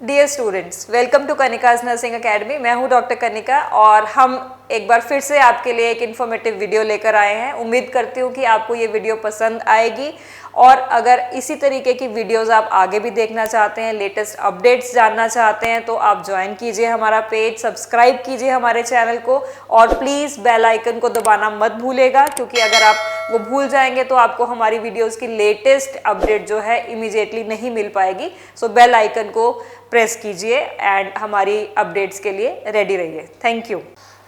Dear students, welcome to Kanika's nursing academy. मैं हूं doctor Kanika और हम एक बार फिर से आपके लिए एक इन्फॉर्मेटिव वीडियो लेकर आए हैं। उम्मीद करती हूं कि आपको ये वीडियो पसंद आएगी और अगर इसी तरीके की वीडियोस आप आगे भी देखना चाहते हैं, लेटेस्ट अपडेट्स जानना चाहते हैं, तो आप ज्वाइन कीजिए हमारा पेज, सब्सक्राइब कीजिए हमारे चैनल को और प्लीज़ बेल आइकन को दबाना मत भूलेगा, क्योंकि अगर आप वो भूल जाएंगे तो आपको हमारी वीडियोस की लेटेस्ट अपडेट जो है इमीडिएटली नहीं मिल पाएगी। सो बेल आइकन को प्रेस कीजिए एंड हमारी अपडेट्स के लिए रेडी रहिए। Thank you.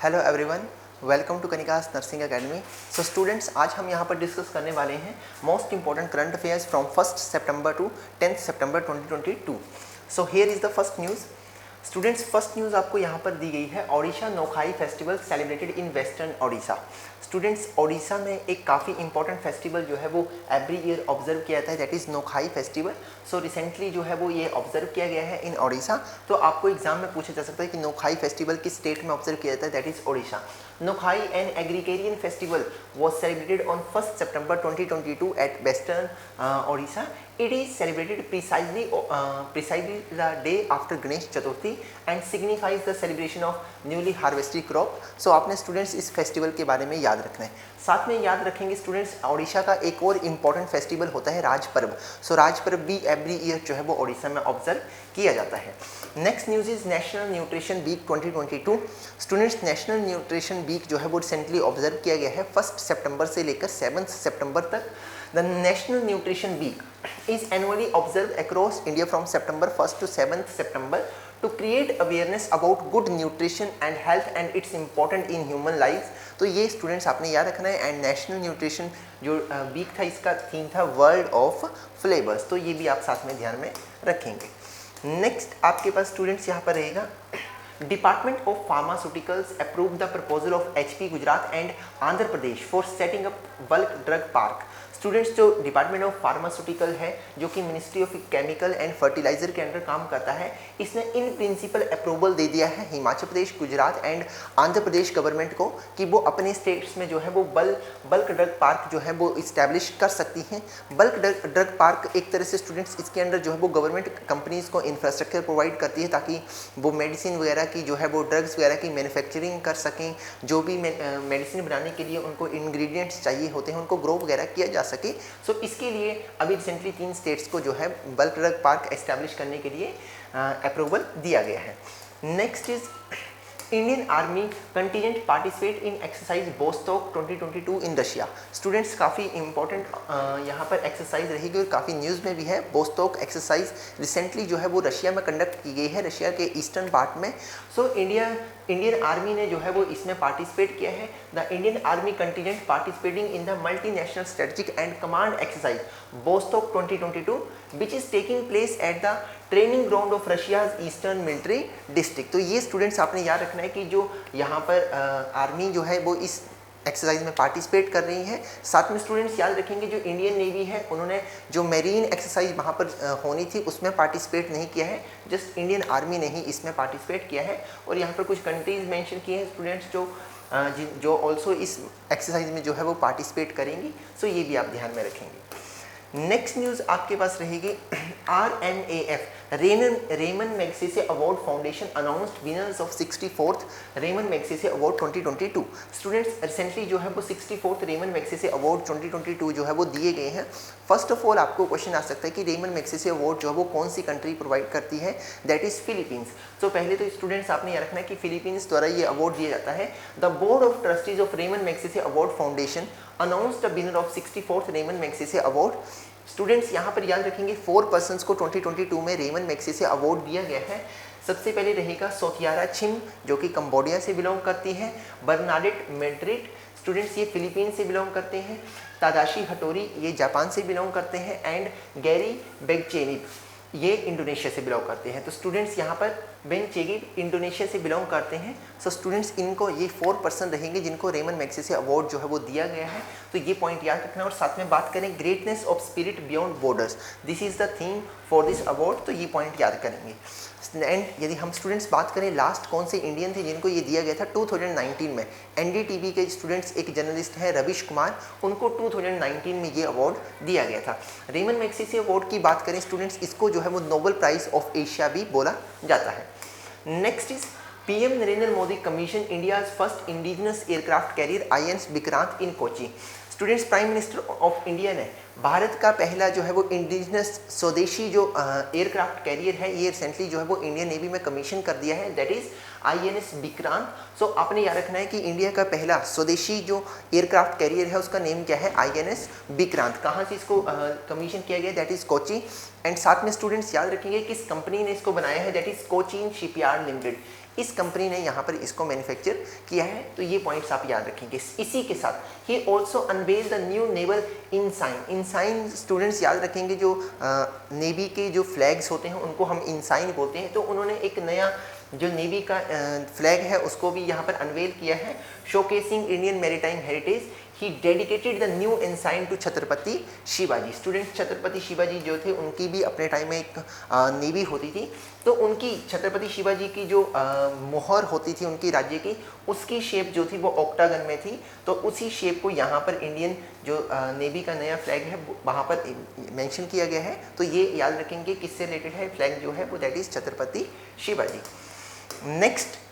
Hello everyone, welcome to Kanika's nursing academy. So students, आज हम यहाँ पर डिस्कस करने वाले हैं most important current affairs from 1 सितंबर टू 10 सितंबर 2022। So here is the first news. Students, first news आपको यहाँ पर दी गई है। Odisha Nuakhai festival celebrated in western Odisha. Students, Odisha में एक काफ़ी इंपॉर्टेंट फेस्टिवल जो है वो एवरी ईयर ऑब्जर्व किया जाता है, that is Nuakhai festival. So recently जो है वो ये ऑब्जर्व किया गया है इन ओडिशा। तो आपको एग्जाम में पूछा जा सकता है कि नोखाई फेस्टिवल किस स्टेट में ऑब्जर्व किया जाता है, that is Odisha. Nuakhai an agrarian festival was celebrated on 1st September 2022 at Western Odisha. It is celebrated precisely the day after Ganesh Chaturthi and signifies the celebration of newly harvested crop. So आपने students इस festival के बारे में याद रखना है। साथ में याद रखेंगे स्टूडेंट्स, ओडिशा का एक और इम्पॉर्टेंट फेस्टिवल होता है राज पर्व। सो राज पर्व भी एवरी ईयर जो है वो ओडिशा में ऑब्जर्व किया जाता है। Next news is National Nutrition Week 2022। Students, National Nutrition Week जो है वो रिसेंटली ऑब्जर्व किया गया है 1 सितंबर से लेकर 7 सितंबर तक। The National Nutrition Week is annually observe across India from September 1 to 7 September to create awareness about good nutrition and health and it's important in human lives। तो ये स्टूडेंट्स आपने याद रखना है। एंड नेशनल न्यूट्रिशन जो week था, इसका theme था वर्ल्ड ऑफ फ्लेवर्स। तो ये भी आप साथ में ध्यान में रखेंगे। नेक्स्ट आपके पास स्टूडेंट्स यहाँ पर रहेगा, Department of Pharmaceuticals approve the proposal of HP Gujarat and Andhra Pradesh for setting up bulk drug park. Students, जो डिपार्टमेंट ऑफ फार्मास्यूटिकल है जो कि Ministry of Chemical and Fertiliser के अंडर काम करता है, इसने इन प्रिंसिपल अप्रूवल दे दिया है हिमाचल प्रदेश, गुजरात एंड आंध्र प्रदेश गवर्नमेंट को कि वो अपने स्टेट्स में जो है वो बल्क ड्रग पार्क जो है वो इस्टेब्लिश कर सकती हैं। बल्क ड्रग पार्क एक तरह से स्टूडेंट्स इसके अंदर जो है वो गवर्नमेंट कंपनीज़ को इंफ्रास्ट्रक्चर प्रोवाइड करती है ताकि वो मेडिसिन वगैरह की जो है वो ड्रग्स वगैरह की मैन्युफैक्चरिंग कर सकें। जो भी मेडिसिन बनाने के लिए उनको इंग्रेडिएंट्स चाहिए होते हैं उनको ग्रो वगैरह किया जा सके। सो इसके लिए अभी रिसेंटली 3 स्टेट्स को जो है बल्क ड्रग पार्क एस्टैब्लिश करने के लिए अप्रूवल दिया गया है। Next is Indian Army contingent participate in exercise Vostok 2022 in Russia. Students, काफ़ी इंपॉर्टेंट यहाँ पर एक्सरसाइज रहेगी और काफ़ी न्यूज़ में भी है। बोस्टॉक एक्सरसाइज रिसेंटली जो है वो रशिया में कंडक्ट की गई है, रशिया के ईस्टर्न पार्ट में। सो इंडियन आर्मी ने जो है वो इसमें पार्टिसिपेट किया है। The Indian Army contingent participating in the multinational strategic and command exercise Vostok 2022 which is taking place at the training ground of Russia's Eastern Military District. तो ये स्टूडेंट्स आपने याद रखना है कि जो यहाँ पर आर्मी जो है वो इस एक्सरसाइज में पार्टिसिपेट कर रही है। साथ में स्टूडेंट्स याद रखेंगे जो इंडियन नेवी है उन्होंने जो मेरीन एक्सरसाइज वहाँ पर होनी थी उसमें पार्टिसिपेट नहीं किया है, जस्ट इंडियन आर्मी ने ही इसमें पार्टिसिपेट किया है। और यहाँ पर कुछ कंट्रीज मेंशन किए हैं स्टूडेंट्स जो ऑल्सो इस एक्सरसाइज में जो है वो पार्टिसिपेट करेंगी। सो ये भी आप ध्यान में रखेंगे। नेक्स्ट न्यूज़ आपके पास रहेगी, RNAF Ramon Magsaysay Award Foundation announced winners of 64th Ramon Magsaysay Award 2022। Students, recently जो है वो 64th रेमन मैग्सेसे अवार्ड 2022 जो है वो दिए गए हैं। फर्स्ट ऑफ ऑल आपको क्वेश्चन आ सकता है कि रेमन मैग्सेसे अवार्ड जो है वो कौन सी कंट्री प्रोवाइड करती है, दैट इज़ फिलीपींस। तो पहले तो स्टूडेंट्स आपने यह रखना है कि फिलीपींस द्वारा ये अवार्ड दिया जाता है। The Board of Trustees of Ramon Magsaysay Award Foundation announced the winner of 64th Ramon Magsaysay Award. Students, यहाँ पर याद रखेंगे 4 पर्सन्स को 2022 में रेमन मैग्सेसे अवार्ड दिया गया है। सबसे पहले रहेगा सोथियारा छिम जो कि कंबोडिया से बिलोंग करती हैं। बर्नाडेट मेड्रिड, स्टूडेंट्स ये फिलीपींस से बिलोंग करते हैं। तादाशी हटोरी ये जापान से बिलोंग करते हैं। एंड गैरी बेगचेनिप ये इंडोनेशिया से बिलोंग करते हैं। तो स्टूडेंट्स यहाँ पर बेन चेगिड इंडोनेशिया से बिलोंग करते हैं। सो स्टूडेंट्स इनको ये 4 पर्सन रहेंगे जिनको रेमन मैग्सेसे अवार्ड जो है वो दिया गया है, तो ये पॉइंट याद रखना। और साथ में बात करें greatness of spirit beyond borders, this is the theme for this award, तो ये पॉइंट याद करेंगे। एंड यदि हम स्टूडेंट्स बात करें लास्ट कौन से इंडियन थे जिनको ये दिया गया था 2019 में, एनडीटीवी के स्टूडेंट्स एक जर्नलिस्ट हैं रविश कुमार, उनको 2019 में ये अवार्ड दिया गया था। रेमन मैग्सेसे अवार्ड की बात करें स्टूडेंट्स, इसको जो है वो नोबेल प्राइज ऑफ एशिया भी बोला जाता है। Next is PM Narendra Modi commission India's first indigenous aircraft carrier INS Vikrant in Kochi. Students prime minister of India ने भारत का पहला जो है वो इंडिजिनस स्वदेशी जो एयरक्राफ्ट कैरियर है ये रिसेंटली जो है वो इंडियन नेवी में कमीशन कर दिया है, दैट इज INS विक्रांत। सो आपने याद रखना है कि इंडिया का पहला स्वदेशी जो एयरक्राफ्ट कैरियर है उसका नेम क्या है, INS विक्रांत। कहाँ से इसको कमीशन किया गया, दैट इज कोची। एंड साथ में स्टूडेंट्स याद रखेंगे किस कंपनी ने इसको बनाया है, that is Cochin shipyard limited, इस कंपनी ने यहाँ पर इसको मैन्युफैक्चर किया है, तो ये पॉइंट्स आप याद रखेंगे। इसी के साथ ही also unveil the new naval ensign. Ensign students याद रखेंगे जो नेवी के जो फ्लैग्स होते हैं उनको हम इंसाइन बोलते हैं, तो उन्होंने एक नया जो नेवी का फ्लैग है उसको भी यहाँ पर अनवेल किया है, showcasing Indian maritime heritage. He dedicated the new ensign to Chhatrapati Shivaji. Students Chhatrapati Shivaji जो थे उनकी भी अपने टाइम में एक नेवी होती थी, तो उनकी छत्रपति शिवाजी की जो मोहर होती थी उनकी राज्य की, उसकी शेप जो थी वो ऑक्टागन में थी, तो उसी शेप को यहाँ पर इंडियन जो नेवी का नया फ्लैग है वहाँ पर मेंशन किया गया है। तो ये याद रखेंगे किससे रिलेटेड है फ्लैग जो है वो, that is Chhatrapati Shivaji.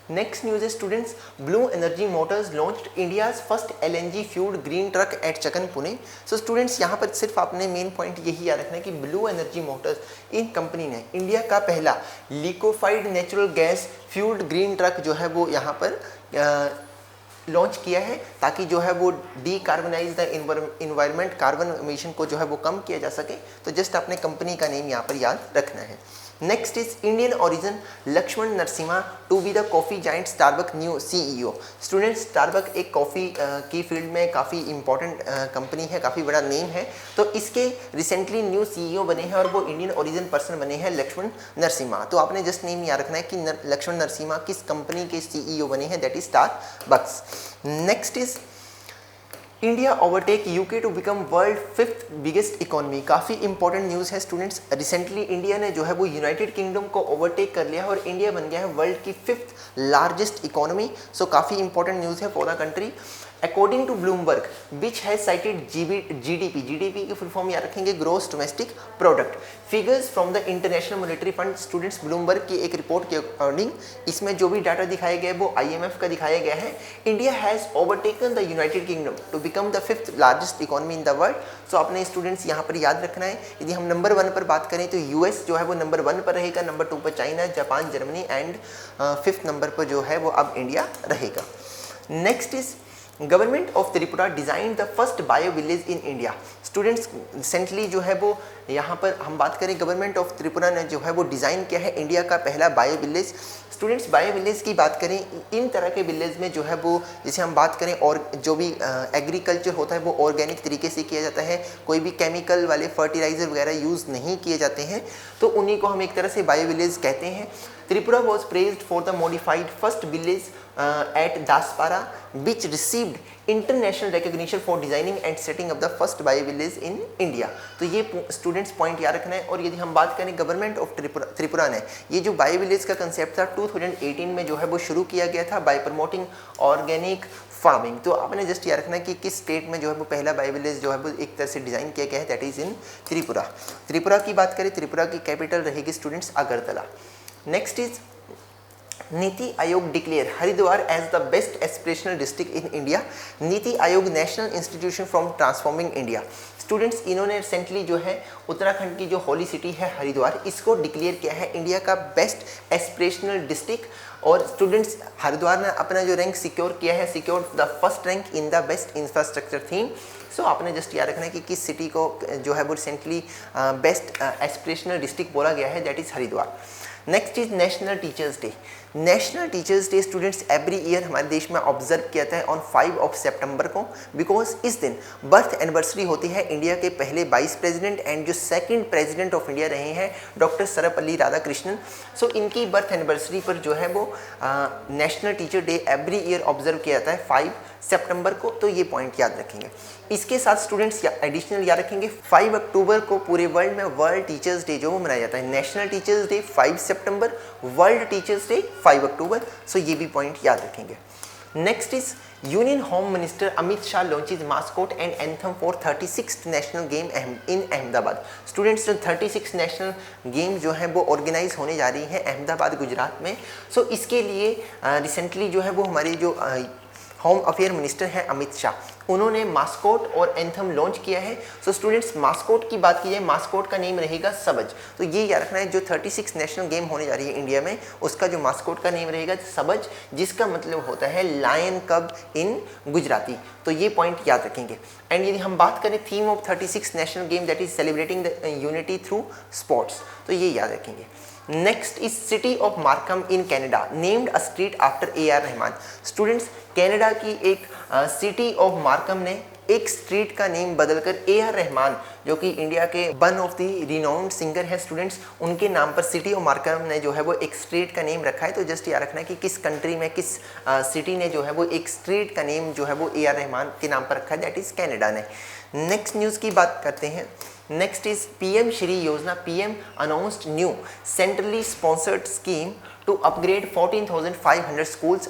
Next news है students, Blue Energy Motors launched India's first LNG fuelled green truck at Chakan Pune. So students यहाँ पर सिर्फ आपने मेन पॉइंट यही याद रखना है कि ब्लू एनर्जी मोटर्स इन कंपनी ने इंडिया का पहला liquefied natural gas fuelled green truck जो है वो यहाँ पर लॉन्च किया है, ताकि जो है वो डीकार्बनाइज द इन्वायरमेंट, कार्बन एमिशन को जो है वो कम किया जा सके। तो जस्ट अपने कंपनी का नेम यहाँ पर याद रखना है। Next is Indian origin Laxman Narasimha to be the coffee giant Starbuck new CEO। Students Starbuck एक कॉफ़ी की फील्ड में काफ़ी इंपॉर्टेंट कंपनी है, काफ़ी बड़ा नेम है, तो इसके रिसेंटली न्यू CEO बने हैं और वो इंडियन ओरिजिन पर्सन बने हैं लक्ष्मण नरसिम्हा। तो आपने जस्ट नेम याद रखना है कि लक्ष्मण नरसिम्हा किस कंपनी के CEO बने हैं, that is Starbucks. Next is India overtake UK to become world 5th biggest economy. काफ़ी इंपॉर्टेंट न्यूज़ है स्टूडेंट्स, रिसेंटली इंडिया ने जो है वो यूनाइटेड किंगडम को ओवरटेक कर लिया है और इंडिया बन गया है वर्ल्ड की 5th लार्जेस्ट इकोनॉमी। सो काफ़ी इंपॉर्टेंट न्यूज़ है for the country. According to Bloomberg which has cited GDP की फुल फॉर्म याद रखेंगे gross domestic product, figures from the International Monetary Fund. Students Bloomberg की एक रिपोर्ट के according इसमें जो भी डाटा दिखाया गया है वो IMF का दिखाया गया है। India has overtaken the United Kingdom to become the 5th largest economy in the world. So आपने स्टूडेंट्स यहाँ पर याद रखना है, यदि हम नंबर 1 पर बात करें तो US जो है वो नंबर 1 पर रहेगा, नंबर 2 पर China, Japan, Germany and 5th number पर जो है वो अब इंडिया रहेगा। Next is government of Tripura design the first bio village in India. Students recently जो है वो यहाँ पर हम बात करें गवर्नमेंट ऑफ त्रिपुरा ने जो है वो डिज़ाइन किया है इंडिया का पहला bio village. Students bio village की बात करें, इन तरह के विलेज में जो है वो जैसे हम बात करें और जो भी एग्रीकल्चर होता है वो ऑर्गेनिक तरीके से किया जाता है, कोई भी केमिकल वाले फर्टिलाइज़र वगैरह यूज़ नहीं किए जाते हैं, तो उन्हीं को हम एक तरह से बायो विलेज कहते हैं। Tripura was praised for the modified first village at Daspara which received international recognition for designing and setting up the first bio village in India। तो ये स्टूडेंट्स पॉइंट याद रखना है। और यदि हम बात करें गवर्नमेंट ऑफ त्रिपुरा ने ये जो बायो विलेज का कंसेप्ट था 2018 में जो है वो शुरू किया गया था बाय प्रमोटिंग ऑर्गेनिक फार्मिंग। तो आपने जस्ट याद रखना है कि किस स्टेट में जो है वो पहला बायो विलेज जो है वो एक तरह से डिज़ाइन किया गया है, that is in Tripura. Tripura की बात करें, त्रिपुरा की कैपिटल रहेगी students Agartala. Next is NITI Aayog declare Haridwar as the best aspirational district in India. NITI Aayog national institution from transforming India. Students इन्होंने रिसेंटली जो है उत्तराखंड की जो होली सिटी है हरिद्वार, इसको डिक्लेयर किया है इंडिया का बेस्ट एस्पिरेशनल डिस्ट्रिक्ट। और स्टूडेंट्स हरिद्वार ने अपना जो रैंक सिक्योर किया है, secure the first rank in the best infrastructure theme. So आपने जस्ट याद रखना है कि किस सिटी को जो है वो रिसेंटली बेस्ट एस्पिरेशनल डिस्ट्रिक्ट बोला गया है, that is Haridwar. Next is national teachers day. National teachers day students every year हमारे देश में ऑब्जर्व किया जाता है ऑन 5 सितंबर को, बिकॉज इस दिन बर्थ एनिवर्सरी होती है इंडिया के पहले वाइस प्रेसिडेंट एंड जो सेकंड प्रेसिडेंट ऑफ इंडिया रहे हैं डॉक्टर सर्वपल्ली राधाकृष्णन। सो इनकी बर्थ एनिवर्सरी पर जो है वो national teacher day every year observe किया जाता है 5 सितंबर को, तो ये पॉइंट याद रखेंगे। इसके साथ स्टूडेंट्स एडिशनल याद रखेंगे 5 अक्टूबर को पूरे वर्ल्ड में वर्ल्ड टीचर्स डे जो वो मनाया जाता है। नेशनल टीचर्स डे 5 सितंबर, वर्ल्ड टीचर्स डे 5 अक्टूबर, सो ये भी पॉइंट याद रखेंगे। Next is union home minister Amit Shah launches mascot and anthem for 36th national game in Ahmedabad. Students 36 national game जो है वो ऑर्गेनाइज होने जा रही है अहमदाबाद गुजरात में। सो इसके लिए रिसेंटली जो है वो हमारे जो होम अफेयर मिनिस्टर हैं अमित शाह, उन्होंने मास्कोट और एंथम लॉन्च किया है। सो स्टूडेंट्स मास्कोट की बात की जाए, मास्कोट का नेम रहेगा सबज। तो ये याद रखना है जो 36 नेशनल गेम होने जा रही है इंडिया में, उसका जो मास्कोट का नेम रहेगा सबज, जिसका मतलब होता है लायन कब इन गुजराती। तो ये पॉइंट याद रखेंगे। एंड यदि हम बात करें theme of 36 national game that is celebrating the unity through sports, तो ये याद रखेंगे। Next is city of Markham in Canada named a street after AR Rahman. Students Canada की एक सिटी ऑफ मार्कम ने एक स्ट्रीट का नेम बदलकर AR रहमान, जो कि इंडिया के one of the renowned singer है स्टूडेंट्स, उनके नाम पर सिटी ऑफ मार्कम ने जो है वो एक स्ट्रीट का नेम रखा है। तो जस्ट याद रखना है कि किस कंट्री में किस सिटी ने जो है वो एक स्ट्रीट का नेम जो है वो AR रहमान के नाम पर रखा है, दैट इज कनाडा ने। नेक्स्ट न्यूज़ की बात करते हैं। Next is PM Shri Yojana, PM announced new centrally sponsored scheme to upgrade 14,500 schools.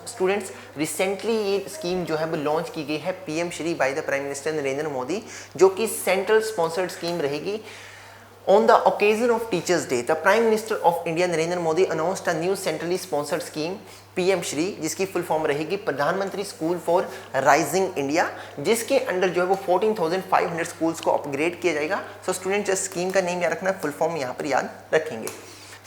Students recently ये स्कीम जो है वो लॉन्च की गई है PM Shri by the Prime Minister Narendra Modi, जो कि सेंट्रल स्पॉन्सर्ड स्कीम रहेगी। On the occasion of Teachers Day, the Prime Minister of India Narendra Modi announced a new centrally sponsored scheme PM Shri, जिसकी फुल फॉर्म रहेगी प्रधानमंत्री school for rising India, जिसके under जो है वो 14,500 स्कूल्स को upgrade किया जाएगा। सो स्टूडेंट्स इस स्कीम का नेम याद रखना, फुल फॉर्म यहाँ पर याद रखेंगे।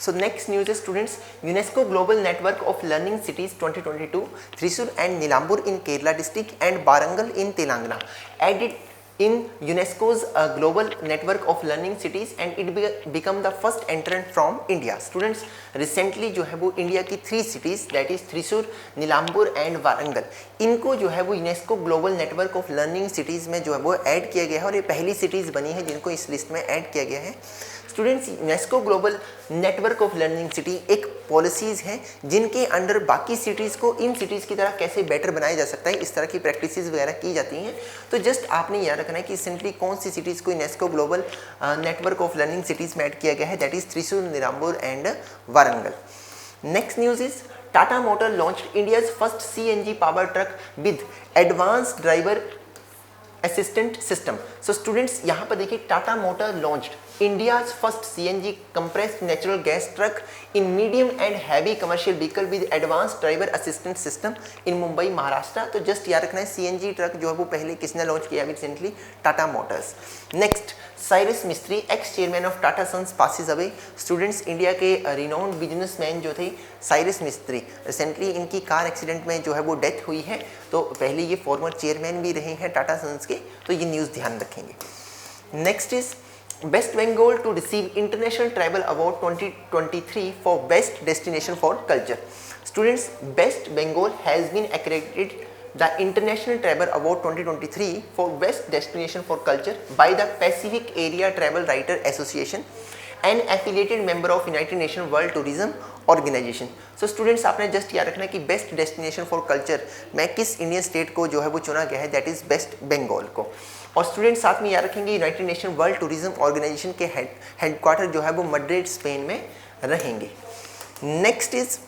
So next news is students, UNESCO Global Network of Learning Cities 2022, Thrissur and Nilambur in Kerala district and Warangal in Telangana added in UNESCO's global network of learning cities and it become the first entrant from India. Students recently जो है वो India की 3 cities that is Thrissur, Nilambur and Warangal, इनको जो है वो UNESCO Global Network of Learning Cities में जो है वो ऐड किया गया है और ये पहली cities बनी है जिनको इस लिस्ट में ऐड किया गया है। Students UNESCO global network of learning city एक पॉलिसीज़ हैं जिनके अंडर बाकी सिटीज़ को इन सिटीज़ की तरह कैसे बेटर बनाया जा सकता है, इस तरह की प्रैक्टिसेस वगैरह की जाती हैं। तो जस्ट आपने याद रखना है कि रिसेंटली कौन सी सिटीज़ को UNESCO global network of learning cities में ऐड किया गया है, that is Thrissur, Nilambur and Warangal. Next news is Tata Motor launched India's first CNG power truck with advanced driver assistant system. So students यहाँ पर देखिए, Tata Motor launched India's first CNG compressed natural gas truck in medium and heavy commercial vehicle with advanced driver assistance system in Mumbai, Maharashtra. तो just याद रखना है CNG truck जो है वो पहले किसने लॉन्च किया recently, Tata Motors. Next, Cyrus Mistry ex chairman of Tata Sons passes away. Students India के रिनाउंड बिजनेसमैन जो थे साइरस मिस्त्री, रिसेंटली इनकी कार एक्सीडेंट में जो है वो डेथ हुई है। तो पहले ये फॉर्मर चेयरमैन भी रहे हैं टाटा सन्स के, तो ये न्यूज़ ध्यान रखेंगे। Next is West Bengal to receive International Travel Award 2023 for Best Destination for Culture. Students, West Bengal has been accredited the International Travel Award 2023 for Best Destination for Culture by the Pacific Area Travel Writer Association, an affiliated member of United Nations World Tourism Organization. So students, आपने just याद रखना है कि best destination for culture में किस Indian state को जो है वो चुना गया है, दैट इज वेस्ट बंगाल को। और स्टूडेंट्स साथ में याद रखेंगे United Nation World Tourism Organisation के हेडक्वार्टर जो है वो मैड्रिड स्पेन में रहेंगे। Next is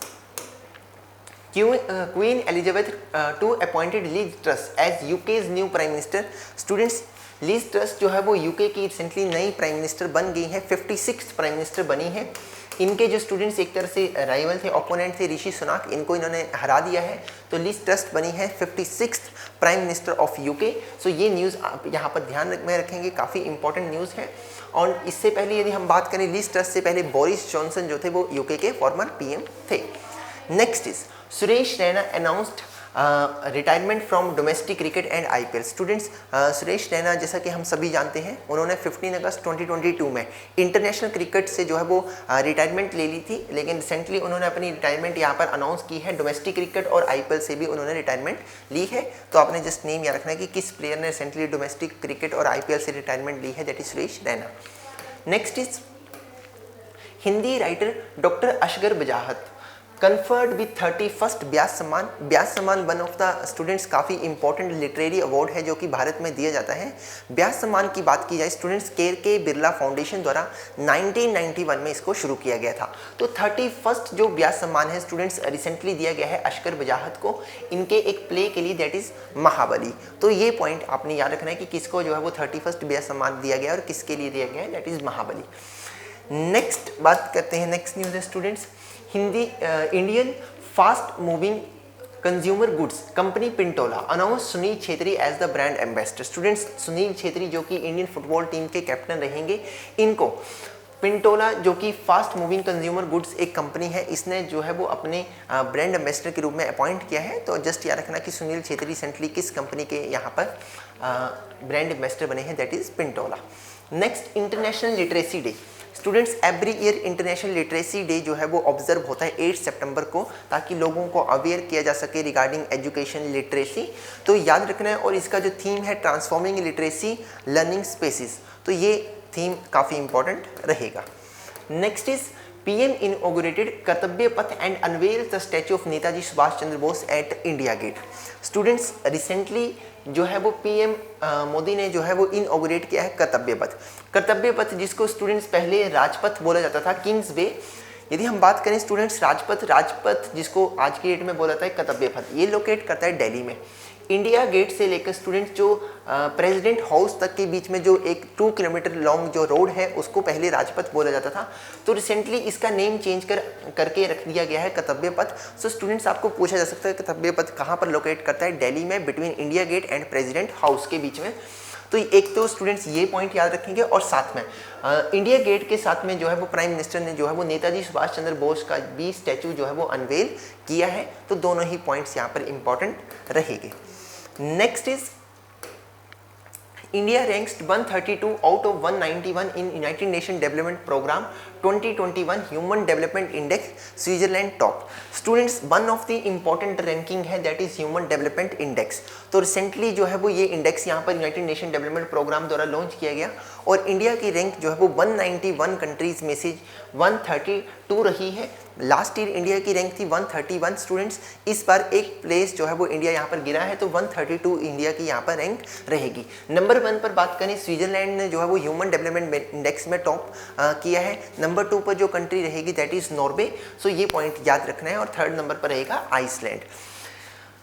Queen Elizabeth two appointed Liz Truss as UK's new Prime Minister. Students, Liz Truss जो है वो यूके की रिसेंटली नई प्राइम मिनिस्टर बन गई है, 56th प्राइम मिनिस्टर बनी है। इनके जो स्टूडेंट्स एक तरह से राइवल थे, ओपोनेंट थे, ऋषि सुनाक, इनको इन्होंने हरा दिया है। तो लीज ट्रस्ट बनी है 56th prime minister of UK. So ये न्यूज़ आप यहाँ पर ध्यान में रखेंगे, काफ़ी इंपॉर्टेंट न्यूज़ है। और इससे पहले यदि हम बात करें लीज ट्रस्ट से पहले बोरिस जॉनसन जो थे वो यूके के फॉर्मर PM थे। Next is Suresh Raina announced retirement from domestic cricket and IPL. Students, Suresh Raina जैसा कि हम सभी जानते हैं, उन्होंने 15 अगस्त 2022 में इंटरनेशनल क्रिकेट से जो है वो रिटायरमेंट ले ली थी, लेकिन रिसेंटली उन्होंने अपनी रिटायरमेंट यहाँ पर अनाउंस की है। डोमेस्टिक क्रिकेट और आईपीएल से भी उन्होंने रिटायरमेंट ली है। तो आपने जस्ट नेम याद रखना है कि किस प्लेयर ने रिसेंटली डोमेस्टिक क्रिकेट और आईपीएल से रिटायरमेंट ली है, that is Suresh Raina. Next is Hindi writer doctor Asghar Wajahat conferred with 31st Vyas Samman. Vyas Samman one of the students काफ़ी इंपॉर्टेंट लिटरेरी अवार्ड है जो कि भारत में दिया जाता है। व्यास सम्मान की बात की जाए, स्टूडेंट्स के बिरला फाउंडेशन द्वारा 1991 में इसको शुरू किया गया था। तो 31st जो व्यास सम्मान है स्टूडेंट्स रिसेंटली दिया गया है असगर बजाहत को, इनके एक प्ले के लिए, दैट इज महाबली। तो ये पॉइंट आपने याद रखना है कि किसको जो है वो 31st व्यास सम्मान दिया गया और किसके लिए दिया गया है, दैट इज महाबली। नेक्स्ट बात करते हैं, नेक्स्ट न्यूज़ है students, Hindi Indian fast moving consumer goods company Pintola announce Sunil Chhetri as the brand ambassador. Students, Sunil Chhetri जो कि इंडियन फुटबॉल टीम के कैप्टन रहेंगे, इनको पिंटोला जो कि फास्ट मूविंग कंज्यूमर गुड्स एक कंपनी है, इसने जो है वो अपने ब्रांड एम्बेसडर के रूप में अपॉइंट किया है। तो जस्ट याद रखना कि सुनील छेत्री रिसेंटली किस कंपनी के यहाँ पर ब्रांड एम्बेसडर बने हैं, that is Pintola. Next, international literacy day. Students, every year international literacy day जो है वो ऑब्जर्व होता है 8 सितंबर को, ताकि लोगों को अवेयर किया जा सके रिगार्डिंग एजुकेशन लिटरेसी। तो याद रखना है, और इसका जो थीम है ट्रांसफॉर्मिंग लिटरेसी लर्निंग स्पेसिस, तो ये थीम काफ़ी इंपॉर्टेंट रहेगा। Next is PM inaugurated Kartavya Path and unveil the statue of Netaji Subhash Chandra Bose at India Gate. Students, recently जो है वो पीएम मोदी ने जो है वो इनऑग्रेट किया है कर्तव्य पथ। कर्तव्य पथ जिसको स्टूडेंट्स पहले राजपथ बोला जाता था, किंग्स वे। यदि हम बात करें स्टूडेंट्स, राजपथ जिसको आज की डेट में बोला जाता है कर्तव्य पथ, ये लोकेट करता है दिल्ली में। इंडिया गेट से लेकर स्टूडेंट्स जो प्रेसिडेंट हाउस तक के बीच में जो एक 2 किलोमीटर लॉन्ग जो रोड है, उसको पहले राजपथ बोला जाता था। तो रिसेंटली इसका नेम चेंज करके रख दिया गया है कर्तव्य पथ। सो स्टूडेंट्स, आपको पूछा जा सकता है कर्तव्य पथ कहाँ पर लोकेट करता है, दिल्ली में, between India Gate and President House के बीच में। तो एक तो स्टूडेंट्स ये पॉइंट याद रखेंगे, और साथ में इंडिया गेट के साथ में जो है वो प्राइम मिनिस्टर ने जो है वो नेताजी सुभाष चंद्र बोस का भी स्टैचू जो है वो अनवेल किया है। तो दोनों ही पॉइंट्स यहाँ पर इंपॉर्टेंट रहेंगे। Next is India ranks 132 out of 191 in United Nations Development Program 2021 Human Development Index, Switzerland top। Students, one of the important ranking है, that is human development index. तो रिसेंटली जो है वो ये इंडेक्स यहाँ पर यूनाइटेड नेशन डेवलपमेंट प्रोग्राम द्वारा launch किया गया, और इंडिया की रैंक जो है वो 191 कंट्रीज में से 132 रही है। लास्ट ईयर इंडिया की रैंक थी 131 स्टूडेंट्स। इस बार एक प्लेस जो है वो इंडिया यहाँ पर गिरा है, तो 132 इंडिया की यहाँ पर रैंक रहेगी। नंबर 1 पर बात करें, स्विट्जरलैंड ने जो है वो ह्यूमन डेवलपमेंट इंडेक्स में टॉप किया है। नंबर 2 पर जो कंट्री रहेगी दैट इज नॉर्वे। सो ये पॉइंट याद रखना है। और 3rd नंबर पर रहेगा आइसलैंड।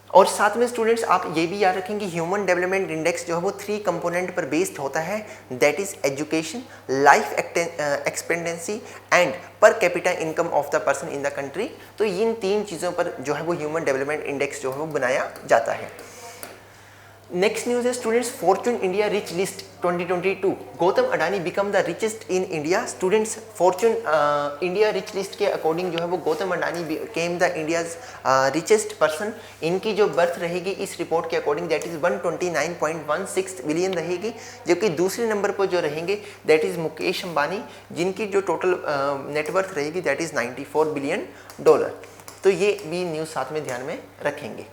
और साथ में स्टूडेंट्स, आप ये भी याद रखें कि ह्यूमन डेवलपमेंट इंडेक्स जो है वो 3 कंपोनेंट पर बेस्ड होता है, that is education, life expectancy and per capita income of the person in the country. तो इन 3 चीज़ों पर जो है वो ह्यूमन डेवलपमेंट इंडेक्स जो है वो बनाया जाता है। नेक्स्ट न्यूज़ है students, Fortune India rich list 2022 Gautam Adani become the richest in India. Students, Fortune India rich list के अकॉर्डिंग जो है वो Gautam Adani became the India's richest person. इनकी जो बर्थ रहेगी इस रिपोर्ट के अकॉर्डिंग दैट इज 129.16 बिलियन रहेगी, जबकि दूसरे नंबर पर जो रहेंगे दैट इज मुकेश अंबानी, जिनकी जो टोटल नेटवर्थ रहेगी दैट इज $94 बिलियन। तो ये भी न्यूज़ साथ में ध्यान में रखेंगे।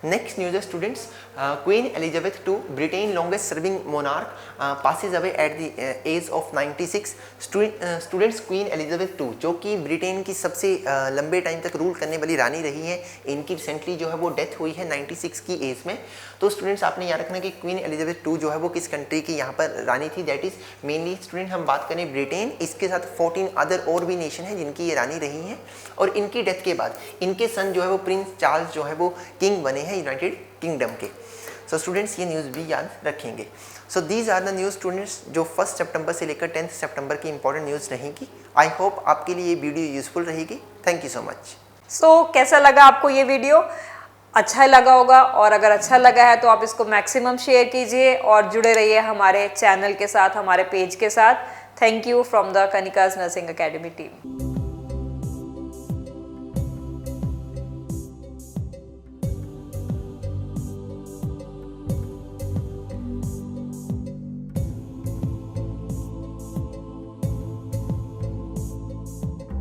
नेक्स्ट न्यूज़ है students, Queen Elizabeth II, Britain longest serving monarch, passes away at the age of 96। Students, Queen Elizabeth II जो कि ब्रिटेन की सबसे लंबे टाइम तक रूल करने वाली रानी रही है, इनकी रिसेंटली जो है वो डेथ हुई है 96 की एज में। तो स्टूडेंट्स, आपने याद रखना कि क्वीन एलिजाबेथ II जो है वो किस कंट्री की यहाँ पर रानी थी, दैट इज मेनली स्टूडेंट हम बात करें ब्रिटेन, इसके साथ 14 अदर और भी नेशन है जिनकी ये रानी रही हैं। और इनकी डेथ के बाद इनके सन जो है वो प्रिंस चार्ल्स जो है वो किंग बने हैं यूनाइटेड किंगडम के। सो स्टूडेंट्स, ये न्यूज़ भी याद रखेंगे। So these are the news students जो 1 सितंबर से लेकर 10 सितंबर की इंपॉर्टेंट न्यूज़ रहेगी। आई होप आपके लिए ये वीडियो यूजफुल रहेगी। Thank you so much. So कैसा लगा आपको ये वीडियो? अच्छा लगा होगा, और अगर अच्छा लगा है तो आप इसको मैक्सिमम शेयर कीजिए और जुड़े रहिए हमारे चैनल के साथ, हमारे पेज के साथ। Thank you from the Kanika's nursing academy team.